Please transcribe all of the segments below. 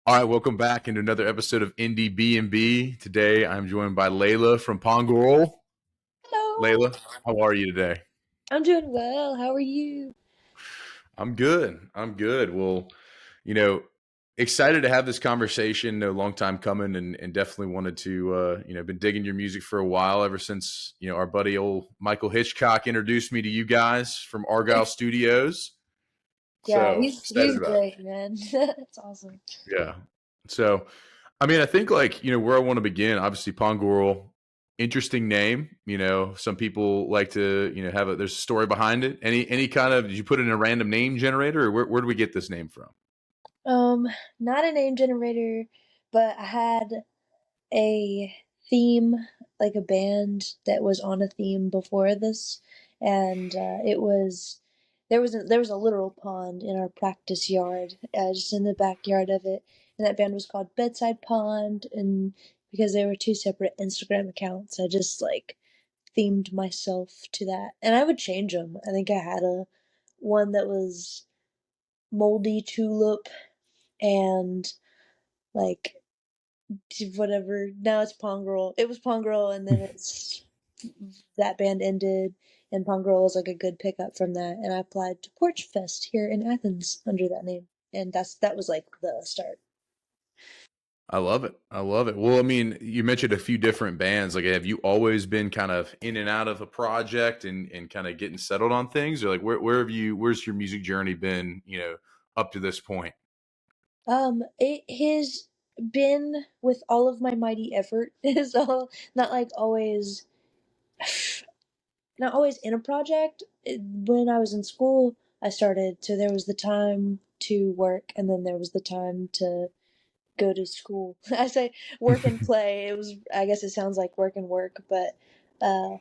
All right, welcome back into another episode of Indie B&B. Today, I'm joined by Layla from Pondgorl. Hello. Layla, how are you today? I'm doing well. How are you? I'm good. I'm good. Well, you know, excited to have this conversation. A long time coming, and definitely wanted to, been digging your music for a while. Ever since our buddy old Michael Hitchcock introduced me to you guys from Argyle Studios. Yeah, So excited he's about it. great, man. That's awesome. Yeah. So, I mean, I think where I want to begin, obviously Pongorl, interesting name. Some people like to, there's a story behind it. Any kind of, did you put it in a random name generator, or where do we get this name from? Um, Not a name generator, but I had a theme, like a band that was on a theme before this, and it was there was a literal pond in our practice yard, just in the backyard of it, and that band was called Bedside Pond, and because they were two separate Instagram accounts, I just like themed myself to that, and I would change them. I think I had a one that was moldy tulip and like whatever. Now it's Pondgirl. It was Pondgirl, and then it's that band ended, and Pondgirl was like a good pickup from that. And I applied to Porch Fest here in Athens under that name, and that was like the start. I love it. I love it. Well, I mean, you mentioned a few different bands. Like, have you always been kind of in and out of a project and kind of getting settled on things, or like where's your music journey been, up to this point? It has been with all of my mighty effort. Is all not like always not always in a project. When I was in school, I started, so there was the time to work, and then there was the time to go to school. I say work and play. It was, I guess it sounds like work and work, but uh,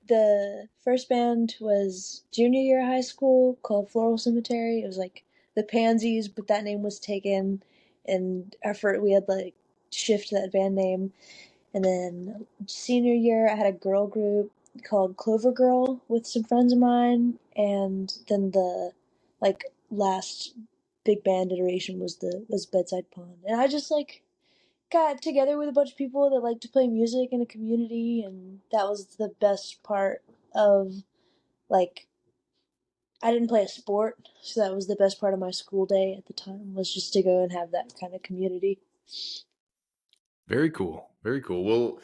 the first band was junior year of high school called Floral Cemetery. It was like the Pansies, but that name was taken, and effort we had like shift that band name. And then senior year, I had a girl group called Clover Girl with some friends of mine, and then the like last big band iteration was Bedside Pond, and I just like got together with a bunch of people that like to play music in a community, and that was the best part of like I didn't play a sport, so that was the best part of my school day at the time was just to go and have that kind of community. Very cool. Very cool. Well,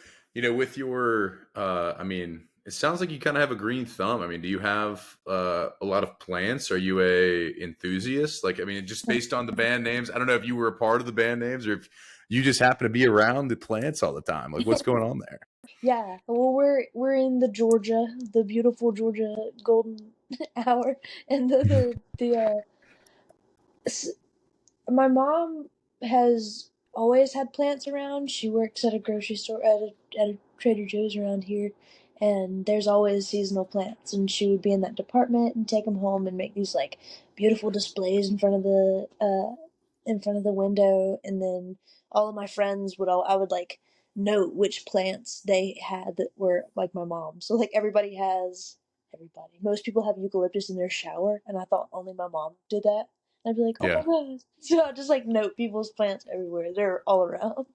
with your, I mean, it sounds like you kind of have a green thumb. I mean, do you have a lot of plants? Are you a enthusiast? Like, I mean, just based on the band names, I don't know if you were a part of the band names or if you just happen to be around the plants all the time. Like, what's going on there? Yeah, well, we're in the beautiful Georgia golden hour, and s- my mom has always had plants around. She works at a grocery store at a Trader Joe's around here, and there's always seasonal plants. And she would be in that department and take them home and make these like beautiful displays in front of the window. And then all of my friends would all I would like note which plants they had that were like my mom. So like everybody. Most people have eucalyptus in their shower, and I thought only my mom did that. I'd be like, oh my Yeah. god. So I just like note people's plants everywhere. They're all around.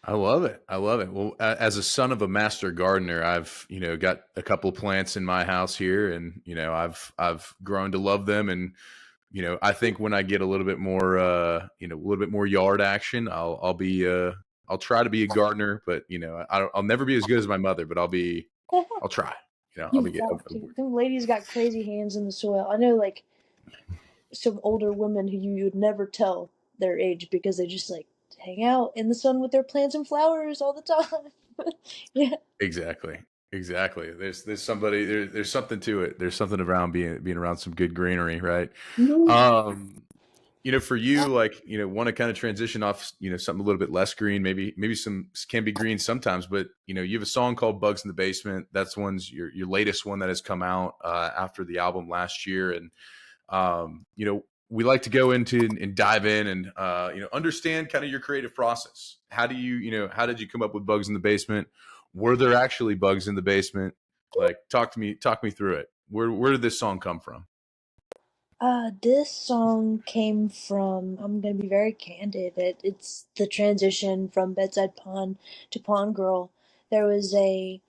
I love it. I love it. Well, as a son of a master gardener, I've, got a couple of plants in my house here and, I've grown to love them. And, I think when I get a little bit more, a little bit more yard action, I'll try to be a gardener, but, I'll never be as good as my mother, but I'll try, I'll be You've good. got to. Them ladies got crazy hands in the soil. I know like some older women who you would never tell their age because they just like hang out in the sun with their plants and flowers all the time. Yeah. Exactly. Exactly. There's something to it. There's something around being around some good greenery, right? Mhm. Um, for you, like, want to kind of transition off, something a little bit less green, maybe some can be green sometimes, but you have a song called Bugs in the Basement. That's your latest one that has come out after the album last year. And, we like to go into and dive in and, understand kind of your creative process. How do how did you come up with Bugs in the Basement? Were there actually bugs in the basement? Like, talk me through it. Where did this song come from? This song came from, I'm gonna be very candid, it's the transition from Bedside Pond to Pond Girl. There was a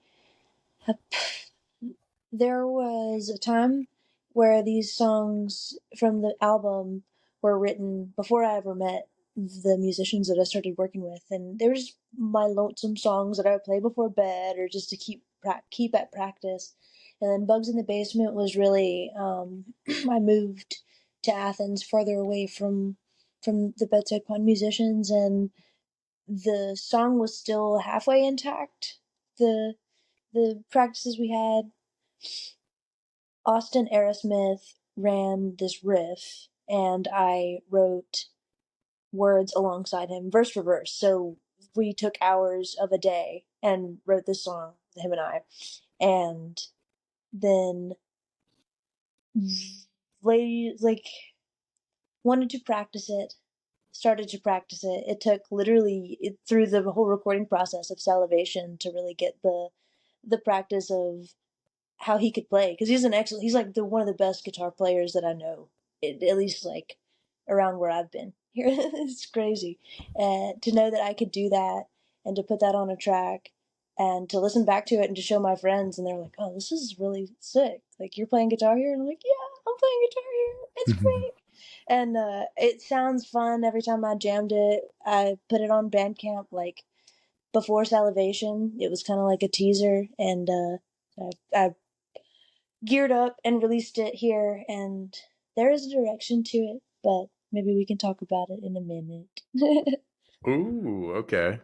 there was a time where these songs from the album were written before I ever met the musicians that I started working with, and they were just my lonesome songs that I would play before bed or just to keep at practice. And then Bugs in the Basement was really I moved to Athens, farther away from the Bedside Pond musicians, and the song was still halfway intact. The practices we had, Austin Aerosmith ran this riff, and I wrote words alongside him, verse for verse. So we took hours of a day and wrote this song, him and I. And then, ladies, like, wanted to practice it, started to practice it. It took literally through the whole recording process of Salivation to really get the practice of how he could play, because he's like the one of the best guitar players that I know, at least like around where I've been here. It's crazy, to know that I could do that and to put that on a track and to listen back to it and to show my friends, and they're like, oh, this is really sick, like you're playing guitar here, and I'm like, yeah, I'm playing guitar here, it's great. And it sounds fun every time I jammed it. I put it on Bandcamp like before Salivation. It was kind of like a teaser, and I geared up and released it here, and there is a direction to it, but maybe we can talk about it in a minute. Ooh, okay.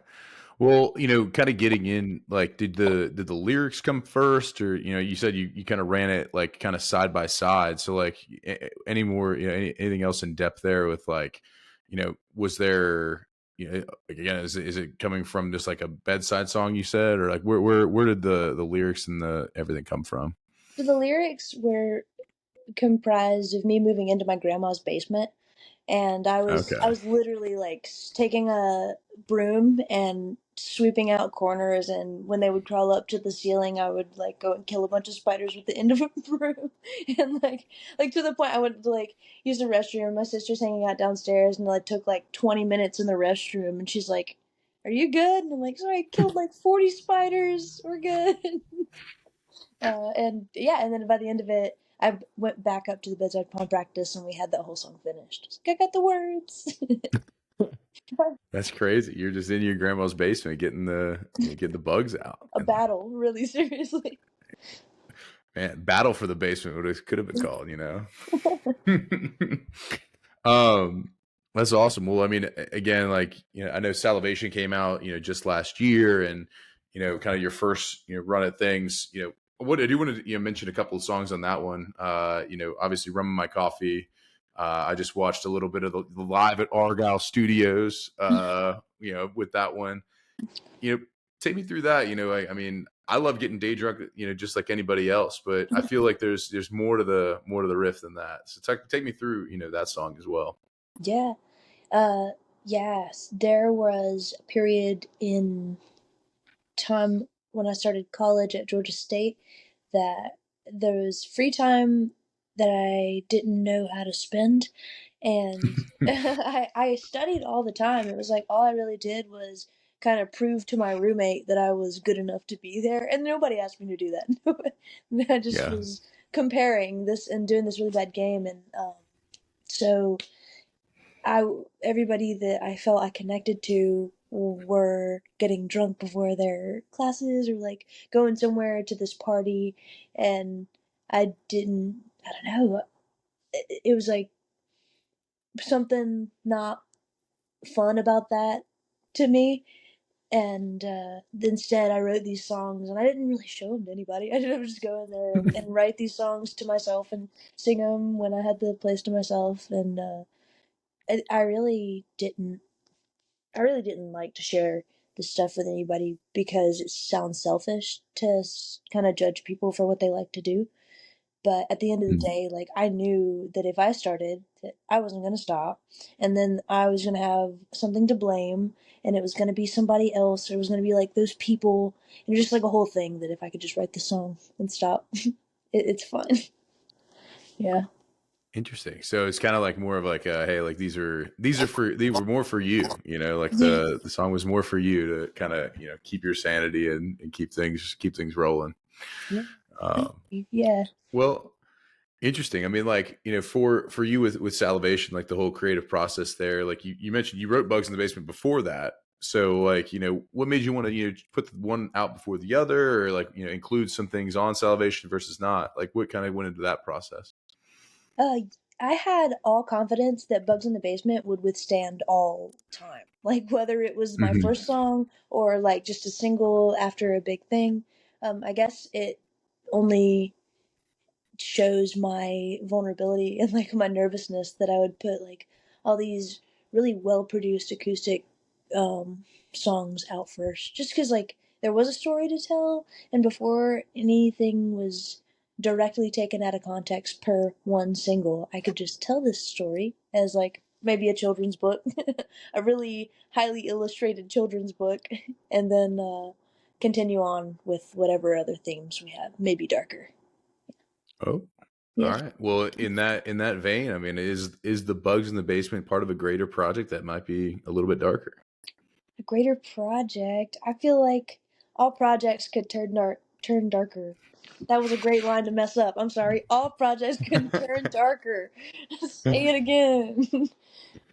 Well, kind of getting in, like, did the lyrics come first, or you said you kind of ran it like kind of side by side. So like, any more, anything else in depth there with like, was there, like, again, is it coming from just like a bedside song you said, or like where did the lyrics and the everything come from? So the lyrics were comprised of me moving into my grandma's basement, and I Okay. was literally like taking a broom and sweeping out corners, and when they would crawl up to the ceiling, I would like go and kill a bunch of spiders with the end of a broom. And like to the point I would like use the restroom. My sister's hanging out downstairs, and I took like 20 minutes in the restroom, and she's like, are you good? And I'm like, sorry, I killed like 40 spiders, we're good. And yeah, and then by the end of it, I went back up to the bedside pond practice, and we had that whole song finished. It's like, I got the words. That's crazy. You're just in your grandma's basement getting the bugs out, A and battle, really seriously. man, battle for the basement, what it could have been called. um, that's awesome. Well, I mean, again, like, I know Salivation came out, just last year, and kind of your first, run at things. What I do want to, mention a couple of songs on that one. Obviously, Rum in My Coffee. I just watched a little bit of the live at Argyle Studios. With that one. you know, Take me through that. I mean, I love getting day drunk, just like anybody else, but I feel like there's more to the riff than that. So take me through, that song as well. Yeah. Uh, yes, there was a period in time when I started college at Georgia State that there was free time that I didn't know how to spend, and I studied all the time. It was like all I really did was kind of prove to my roommate that I was good enough to be there, and nobody asked me to do that. I just Yeah. was comparing this and doing this really bad game, and so I everybody that I felt I connected to were getting drunk before their classes or like going somewhere to this party, and I don't know, it was like something not fun about that to me. And instead, I wrote these songs, and I didn't really show them to anybody. I would just go in there and write these songs to myself and sing them when I had the place to myself. And I really didn't. I really didn't like to share this stuff with anybody because it sounds selfish to kind of judge people for what they like to do. But at the end of the Mm. day, like I knew that if I started, that I wasn't going to stop, and then I was going to have something to blame, and it was going to be somebody else, or it was going to be like those people, and just like a whole thing. That if I could just write the song and stop, it's fun. Yeah. Interesting. So it's kind of like more of like a, hey, like they were more for you, like Yeah, the song was more for you to kind of, keep your sanity and keep things rolling. yeah, thank Um, you. Yeah. well, interesting. I mean, like, for you with Salivation, like the whole creative process there, like you mentioned you wrote Bugs in the Basement before that. So like, what made you want to, put the one out before the other, or like, include some things on Salivation versus not? Like what kind of went into that process? Uh, I had all confidence that Bugs in the Basement would withstand all time. Like whether it was my Hmm. first song or like just a single after a big thing. I guess it only shows my vulnerability and like my nervousness that I would put like all these really well produced acoustic um songs out first just because like there was a story to tell, and before anything was directly taken out of context per one single, I could just tell this story as like maybe a children's book, a really highly illustrated children's book, and then continue on with whatever other themes we have, maybe darker. Oh, all Yeah. right. Well, in that vein, I mean, is the Bugs in the Basement part of a greater project that might be a little bit darker? A greater project. I feel like all projects could turn darker. That was a great line to mess up. I'm sorry. All projects could turn darker. Say it again.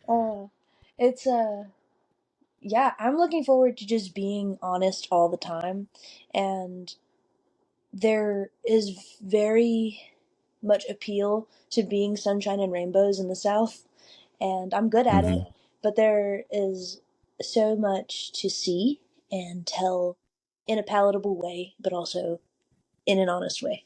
uh, it's yeah. I'm looking forward to just being honest all the time, and there is very much appeal to being sunshine and rainbows in the South, and I'm good at it, Hmm. but there is so much to see and tell in a palatable way, but also in an honest way.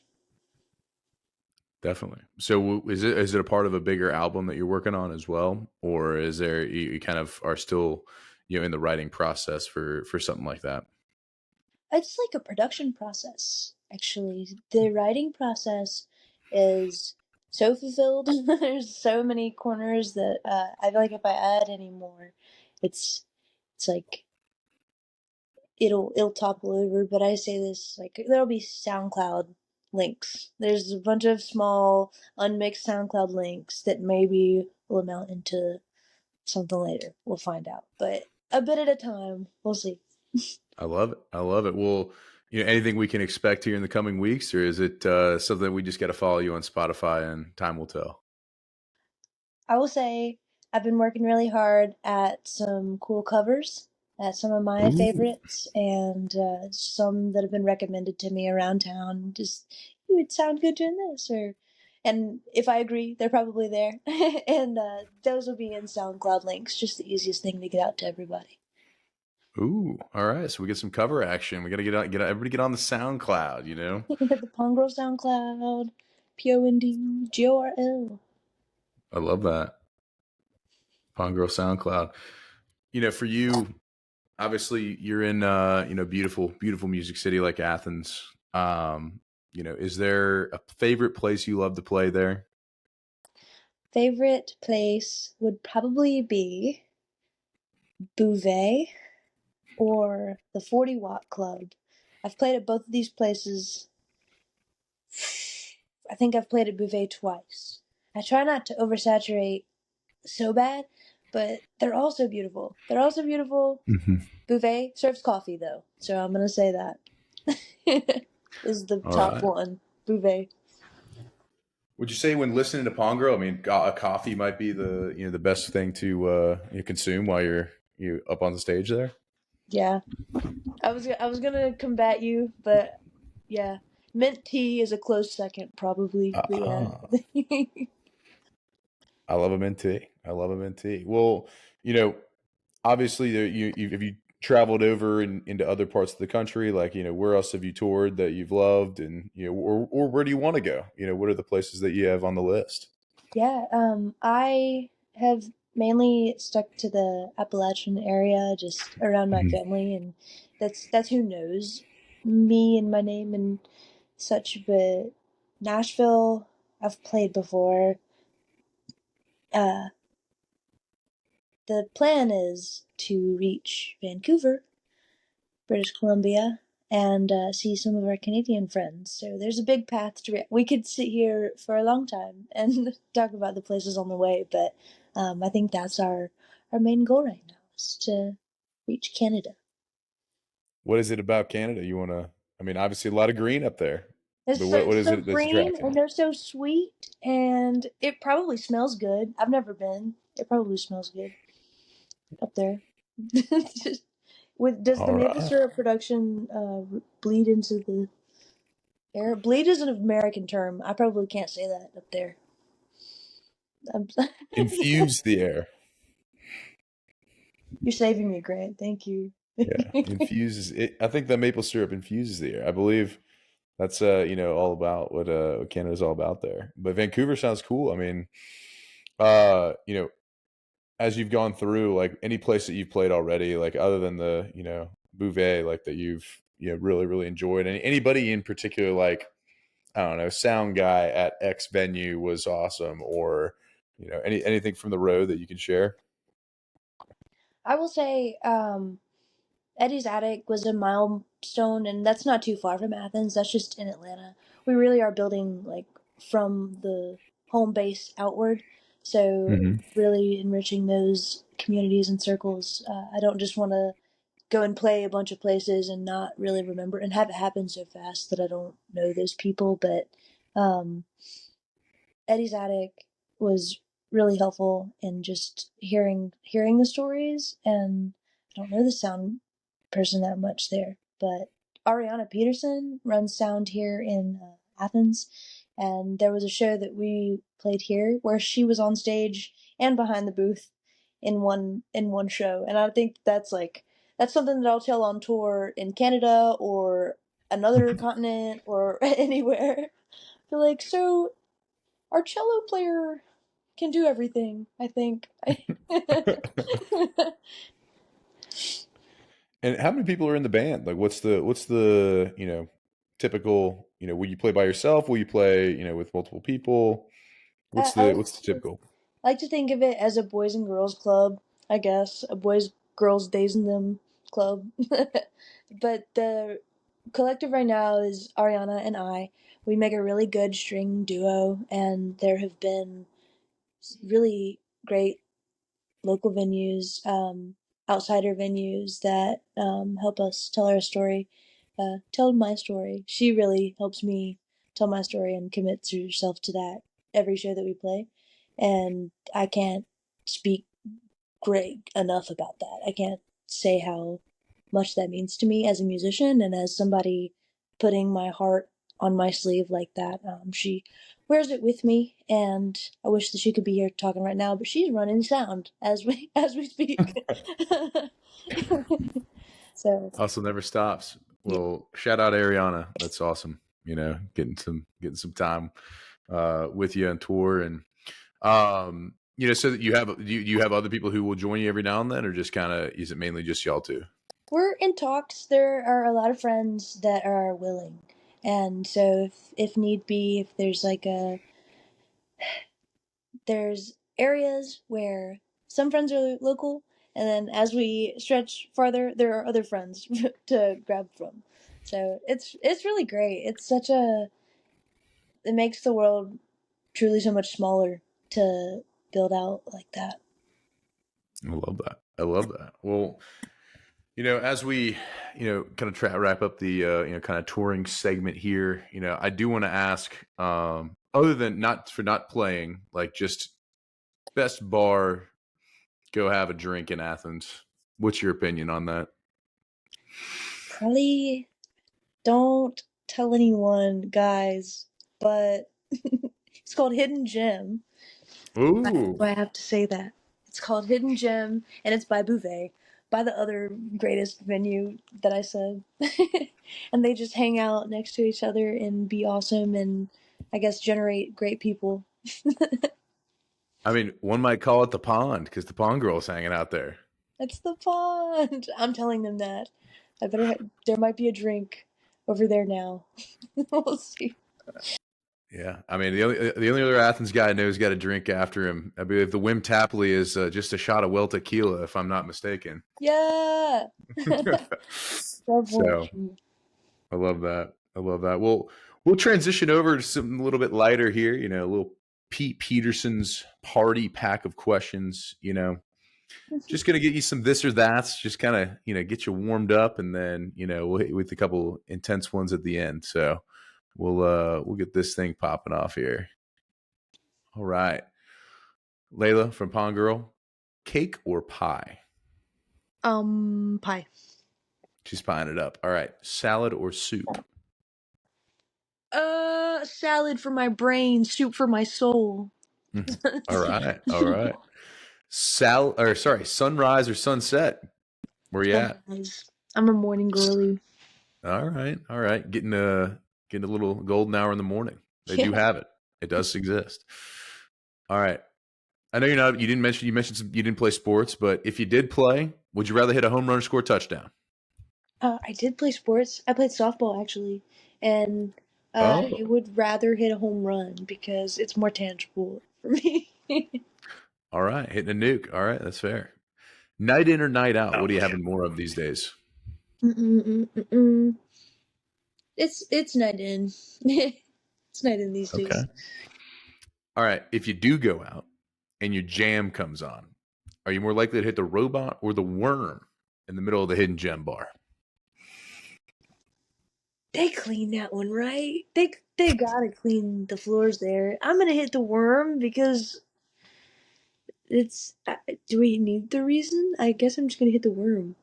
Definitely. So is it a part of a bigger album that you're working on as well, or is there you kind of are still in the writing process for something like that? It's like a production process, actually. The writing process is so fulfilled. There's so many corners that I feel like if I add any more, it's it's like it'll topple over. But I say this like there'll be SoundCloud links. There's a bunch of small unmixed SoundCloud links that maybe will amount into something later. We'll find out, but a bit at a time. We'll see. I love it. I love it. Well, anything we can expect here in the coming weeks, or is it something we just got to follow you on Spotify and time will tell? I will say I've been working really hard at some cool covers, at some of my Ooh, favorites, and some that have been recommended to me around town. Just it would sound good doing this, or and if I agree, they're probably there, and those will be in SoundCloud links. Just the easiest thing to get out to everybody. ooh. All right. So we get some cover action. We got to get everybody get on the SoundCloud. The Pondgorl SoundCloud, Pondgorl. I love that. Pondgirl SoundCloud. For you, obviously you're in beautiful music city like Athens. Is there a favorite place you love to play there? Favorite place would probably be Bouvet or the 40 Watt Club. I've played at both of these places. I think I've played at Bouvet twice. I try not to oversaturate so bad, but they're also beautiful. They're also beautiful. Hmm. Bouvet serves coffee though, so I'm gonna say that is the All top right. one. Bouvet. Would you say when listening to Pongirl, I mean, a coffee might be the best thing to consume while you up on the stage there? Yeah, I was gonna combat you, but yeah, mint tea is a close second probably. But yeah. Uh, I love a mint tea. I love a mint tea. Well, you know, obviously, have you traveled over into other parts of the country? Like, where else have you toured that you've loved, and or where do you want to go? What are the places that you have on the list? Yeah, I have mainly stuck to the Appalachian area, just around my Mhm. family, and that's who knows me and my name and such. But Nashville, I've played before. Uh, the plan is to reach Vancouver, British Columbia, and see some of our Canadian friends. So there's a big path to. We could sit here for a long time and talk about the places on the way, but I think that's our main goal right now is to reach Canada. What is it about Canada you want to? I mean, obviously a lot of green up there, It's but so, what it's is so it that's green and attracting? they're so sweet, and it probably smells good. I've never been. It probably smells good up there. Does the All maple right. syrup production bleed into the air? Bleed is an American term. I probably can't say that up there. I'm, Infuse the air. you're saving me, Grant. Thank you. Yeah, infuses it. I think the maple syrup infuses the air. I believe that's all about what Canada's all about there. But Vancouver sounds cool. I mean, as you've gone through, like any place that you've played already, like other than the Bouvet, like that you've really really enjoyed. And anybody in particular, like I don't know, sound guy at X venue was awesome, or anything from the road that you can share. I will say, Eddie's Attic was a milestone, and that's not too far from Athens. That's just in Atlanta. We really are building like from the home base outward, so Hmm. really enriching those communities and circles. I don't just want to go and play a bunch of places and not really remember and have it happen so fast that I don't know those people. But um, Eddie's Attic was really helpful in just hearing the stories. And I don't know the sound person that much there, but Ariana Peterson runs sound here in Athens, and there was a show that we played here where she was on stage and behind the booth in one show, and I think that's something that I'll tell on tour in Canada or another continent or anywhere. They're like, so our cello player can do everything, I think. And how many people are in the band? Like, what's the typical? Will you play by yourself? Will you play with multiple people? I, What's I the like what's the typical? like to think of it as a boys and girls club, I guess. A boys, girls, days and them club. But the collective right now is Ariana and I. We make a really good string duo, and there have been really great local venues, outsider venues that help us tell our story, tell my story. She really helps me tell my story and commits herself to that every show that we play. And I can't speak great enough about that. I can't say how much that means to me as a musician and as somebody putting my heart on my sleeve like that. She wears it with me, and I wish that she could be here talking right now, but she's running sound as we as we speak. So Hustle never stops. yeah, Well, shout out Ariana. That's awesome. Getting some time with you on tour, and so that you have other people who will join you every now and then, or just kind of is it mainly just y'all two? we're in talks. There are a lot of friends that are willing, and so if need be, if there's like a there's areas where some friends are local, and then as we stretch farther, there are other friends to grab from. So it's really great. It makes the world truly so much smaller to build out like that. I love that. I love that. Well, as we kind of wrap up the kind of touring segment here, I do want to ask, other than not playing, like just best bar, go have a drink in Athens. What's your opinion on that? Probably don't tell anyone, guys, but it's called Hidden Gem. Ooh, Do I have to say that? It's called Hidden Gem, and it's by Bouvet, by the other greatest venue that I said. And they just hang out next to each other and be awesome and I guess generate great people. I mean, one might call it the pond because the pond girl's hanging out there. It's the pond. I'm telling them that. There might be a drink over there now. We'll see. Yeah, I mean the only other Athens guy I know who's got a drink after him. I believe the Wim Tapley is just a shot of well tequila, if I'm not mistaken. Yeah. God bless So you. I love that. I love that. Well, we'll transition over to something a little bit lighter here. A little Pete Peterson's party pack of questions. Just gonna get you some this or that's. Just kind of get you warmed up, and then we'll hit you with a couple intense ones at the end. So we'll get this thing popping off here. All right, Layla from Pondgorl, cake or pie? Pie. She's pieing it up. All right, salad or soup? Salad for my brain, soup for my soul. All right, all right. Sunrise or sunset? Where you at? Sunrise. I'm a morning girly. All right, all right. Getting a little golden hour in the morning. They do Yeah. have it. It does exist. All right. I know you didn't mention you didn't play sports, but if you did play, would you rather hit a home run or score a touchdown? I did play sports. I played softball actually, and Oh, I would rather hit a home run because it's more tangible for me. all right. Hitting a nuke. All right, that's fair. Night in or night out? What are you having more of these days? Mm-mm-mm-mm-mm. It's night in. It's night in these Okay. days. All right. If you do go out and your jam comes on, are you more likely to hit the robot or the worm in the middle of the hidden gem bar? They clean that one, right? They gotta clean the floors there. I'm gonna hit the worm because it's. Do we need the reason? I guess I'm just gonna hit the worm.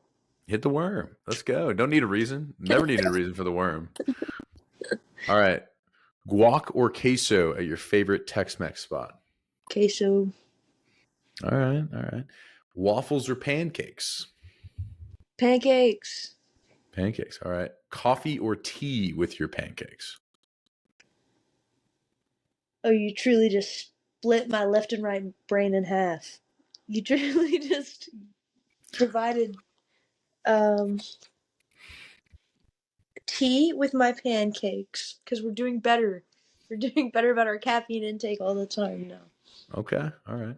Hit the worm. Let's go. Don't need a reason. Never needed a reason for the worm. All right. Guac or queso at your favorite Tex-Mex spot? Queso. All right. All right. Waffles or pancakes? Pancakes. Pancakes. All right. Coffee or tea with your pancakes? Oh, you truly just split my left and right brain in half. You truly just divided um tea with my pancakes because we're doing better. We're doing better about our caffeine intake all the time now. Okay. All right.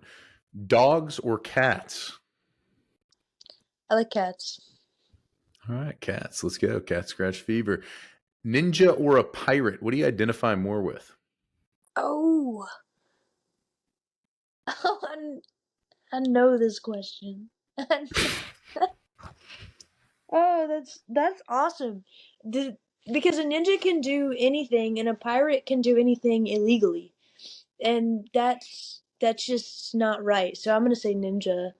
Dogs or cats? I like cats. All right. Cats. Let's go. Cat scratch fever. Ninja or a pirate? What do you identify more with? Oh, oh, I know this question. Oh, that's awesome. The, because a ninja can do anything and a pirate can do anything illegally. And that's just not right. So I'm gonna say ninja.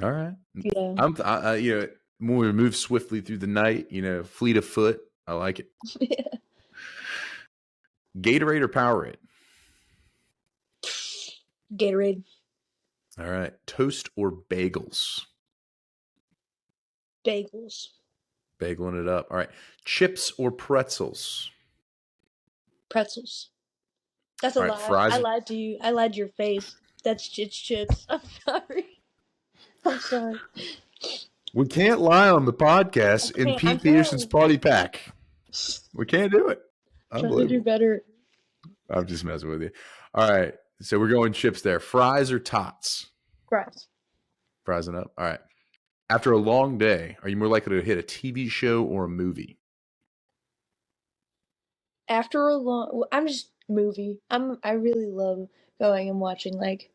All right. Yeah. More move swiftly through the night, fleet of foot. I like it. Gatorade or Powerade? Gatorade. All right. Toast or bagels? Bagels. Bageling it up. All right. Chips or pretzels? Pretzels. That's a All right. lie. I Fries. lied to you. I lied to your face. That's chips. I'm sorry. I'm sorry. We can't lie on the I podcast in can't. I'm Pete Peterson's trying. party pack. We can't do it. Trying to do Unbelievable. better. I'm just messing with you. All right. So we're going chips there. Fries or tots? Fries. Fries up. All right. After a long day, are you more likely to hit a TV show or a movie? After a long, I'm just movie. I really love going and watching like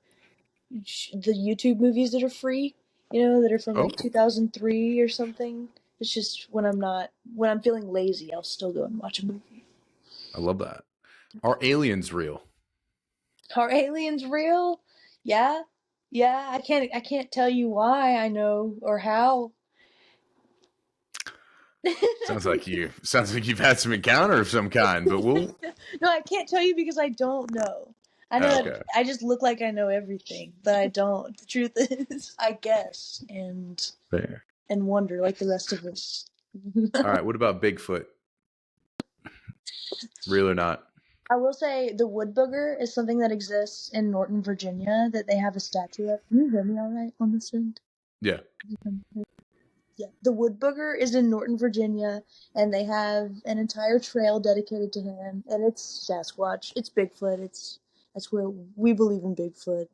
the YouTube movies that are free. That are from Oh, like 2003 or something. It's just when I'm feeling lazy, I'll still go and watch a movie. I love that. Are aliens real? Are aliens real? Yeah. Yeah, I can't tell you why I know or how. Sounds like you've had some encounter of some kind, but we'll No, I can't tell you because I don't know. I know that okay. I just look like I know everything, but I don't. The truth is, I guess Fair. and wonder like the rest of us. All right, what about Bigfoot? Real or not? I will say the wood booger is something that exists in Norton, Virginia, that they have a statue of. Can you hear me all right on this end? Yeah. Yeah, the wood booger is in Norton, Virginia, and they have an entire trail dedicated to him, and it's Sasquatch. It's Bigfoot. That's where we believe in Bigfoot.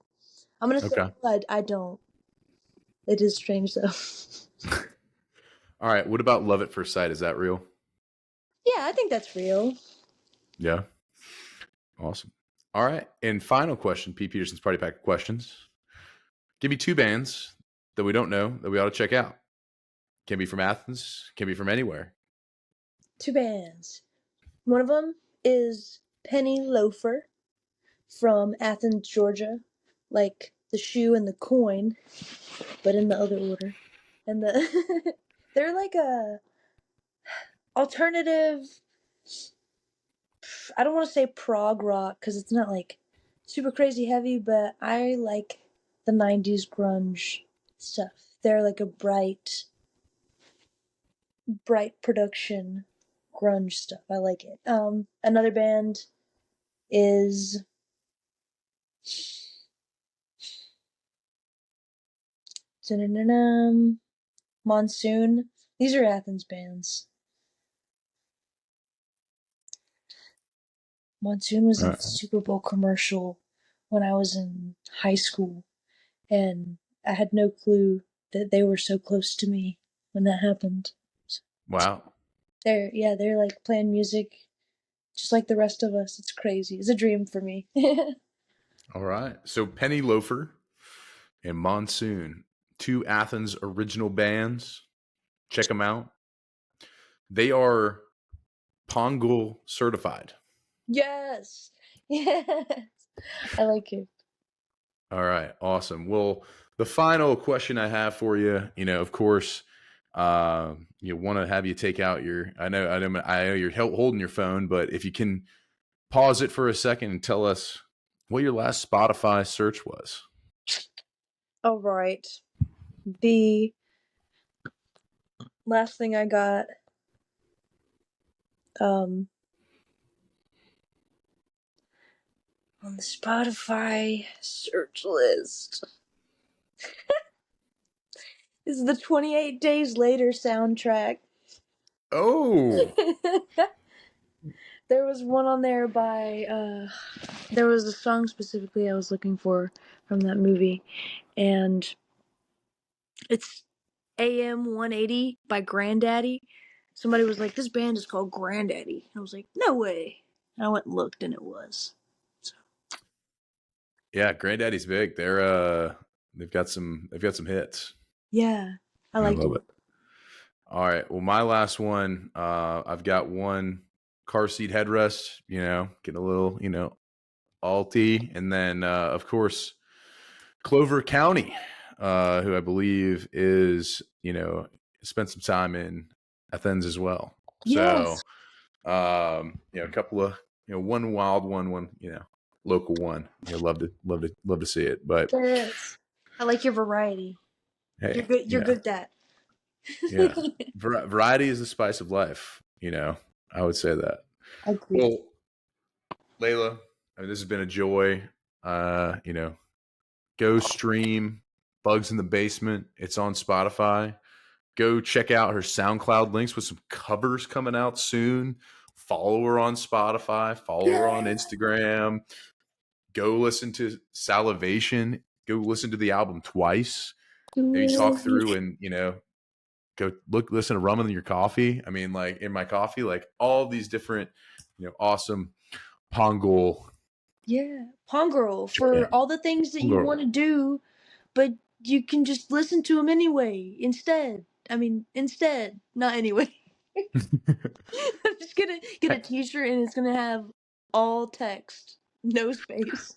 I'm gonna say Okay. I don't. It is strange though. All right, what about love at first sight? Is that real? I think that's real. Yeah. Awesome. All right. And final question, Pete Peterson's Party Pack of questions. Give me two bands that we don't know that we ought to check out. Can be from Athens, can be from anywhere. Two bands. One of them is Penny Loafer from Athens, Georgia, like the shoe and the coin, but in the other order. And the they're like a alternative. I don't want to say prog rock because it's not like super crazy heavy, but I like the '90s grunge stuff. They're like a bright production grunge stuff. I like it. Another band is Monsoon. These are Athens bands. Monsoon was All in a right. Super Bowl commercial when I was in high school, and I had no clue that they were so close to me when that happened. Wow. They're like playing music just like the rest of us. It's crazy. It's a dream for me. All right. So Penny Loafer and Monsoon, two Athens original bands. Check them out. They are Pondgorl certified. Yes. Yes. I like it. All right, awesome. Well, the final question I have for you, of course, you want to have you take out your. I know you're holding your phone, but if you can pause it for a second and tell us what your last Spotify search was. All right. The last thing I got um on the Spotify search list is the 28 Days Later soundtrack. Oh, There was one on there by there was a song specifically I was looking for from that movie, and it's AM 180 by Grandaddy. Somebody was like, this band is called Grandaddy. I was like, no way. I went and looked and it was. So, yeah, Granddaddy's big. They've got some hits. yeah, I I like love it. it. All right. Well, my last one, I've got one car seat headrest, getting a little, alty. And then, of course, Clover County, who I believe is, spent some time in Athens as well. So, Yes. a couple of, one wild one, local one. Love to see it. But Yes. I like your variety. You're hey, good. You're good at yeah, that. variety is the spice of life. I would say that. Agreed. Well, Layla, this has been a joy. Go stream Bugs in the Basement. It's on Spotify. Go check out her SoundCloud links with some covers coming out soon. Follow her on Spotify. Follow her on Instagram. Go listen to Salivation. Go listen to the album twice. Maybe talk through and, go listen to Rum in Your Coffee. I mean, like in my coffee, like all these different, awesome Pongol. Yeah, Pondgorl for all the things that you want to do, but you can just listen to them anyway. Instead, not anyway. I'm just gonna get a T-shirt and it's gonna have all text, no space.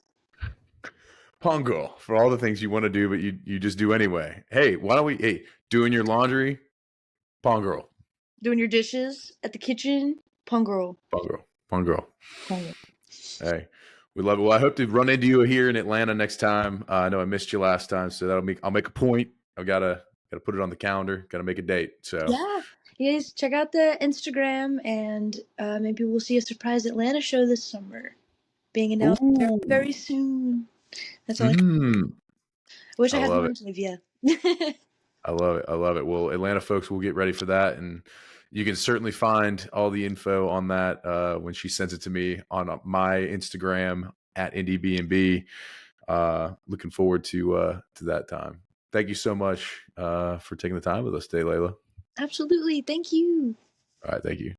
Pongo for all the things you want to do, but you just do anyway. Hey, why don't we? Hey, doing your laundry, Pongo, Doing your dishes at the kitchen, Pondgorl. Pongo. Pondgorl. Hey, we love it. Well, I hope to run into you here in Atlanta next time. I know I missed you last time, so I'll make a point. I've gotta put it on the calendar. Got to make a date. So Yeah, you guys check out the Instagram and maybe we'll see a surprise Atlanta show this summer, being announced very, ooh, very soon. That's all I can. I wish I I had love more it. trivia. I love it. I love it. Well, Atlanta folks will get ready for that. And you can certainly find all the info on that when she sends it to me on my Instagram at Indiebnb. Looking forward to that time. Thank you so much for taking the time with us today, Layla. Absolutely. Thank you. All right. Thank you.